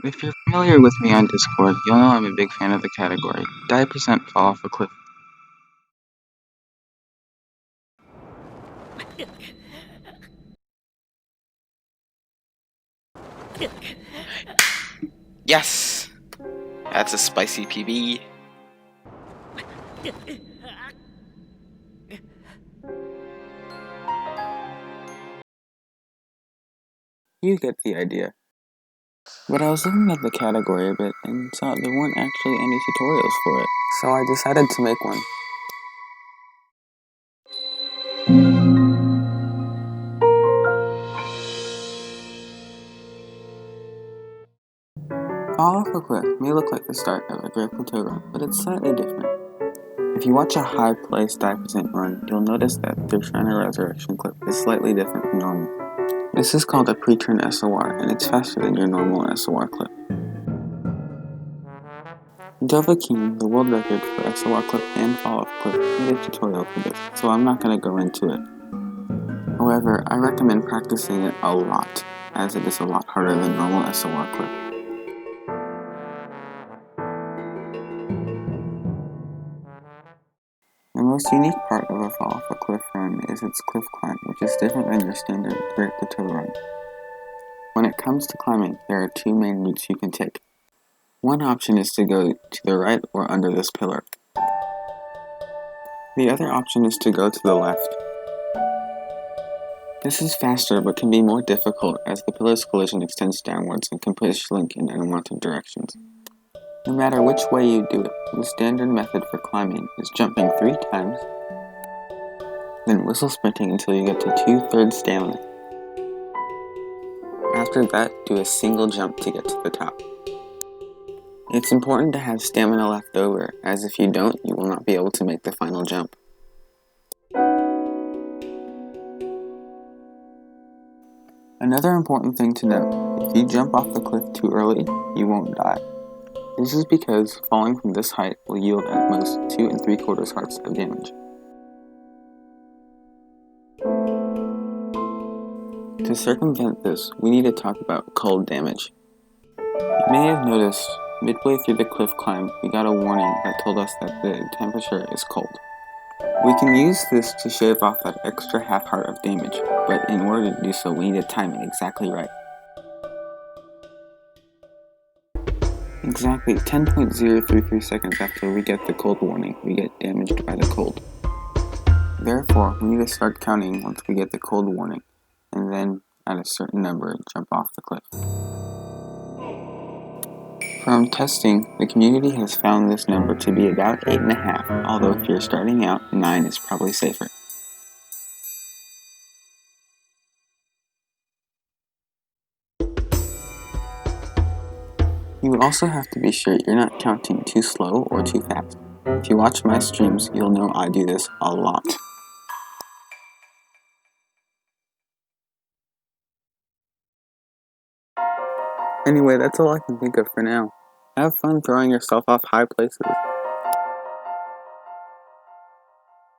If you're familiar with me on Discord, you'll know I'm a big fan of the category. Die percent fall off a cliff. Yes! That's a spicy PB. You get the idea. But I was looking at the category a bit and saw there weren't actually any tutorials for it, so I decided to make one. Fall off a cliff may look like the start of a Great Plateau run, but it's slightly different. If you watch a high place die percent run, you'll notice that their Shriner Resurrection clip is slightly different from normal. This is called a pre-turn SOR, and it's faster than your normal SOR clip. Dovahkiin, the world record for SOR clip and fall-off clip, made a tutorial for this, so I'm not going to go into it. However, I recommend practicing it a lot, as it is a lot harder than normal SOR clip. The most unique part of a fall off a cliff run is its cliff climb, which is different than your standard Great Plateau run. When it comes to climbing, there are two main routes you can take. One option is to go to the right or under this pillar. The other option is to go to the left. This is faster but can be more difficult as the pillar's collision extends downwards and can push Link in unwanted directions. No matter which way you do it, the standard method for climbing is jumping 3 times, then whistle sprinting until you get to 2/3 stamina. After that, do a single jump to get to the top. It's important to have stamina left over, as if you don't, you will not be able to make the final jump. Another important thing to note, if you jump off the cliff too early, you won't die. This is because falling from this height will yield at most 2 3/4 hearts of damage. To circumvent this, we need to talk about cold damage. You may have noticed, midway through the cliff climb, we got a warning that told us that the temperature is cold. We can use this to shave off that extra half heart of damage, but in order to do so, we need to time it exactly right. Exactly 10.033 seconds after we get the cold warning, we get damaged by the cold. Therefore, we need to start counting once we get the cold warning, and then, at a certain number, jump off the cliff. From testing, the community has found this number to be about 8.5, although if you're starting out, 9 is probably safer. You also have to be sure you're not counting too slow or too fast. If you watch my streams, you'll know I do this a lot. Anyway, that's all I can think of for now. Have fun throwing yourself off high places.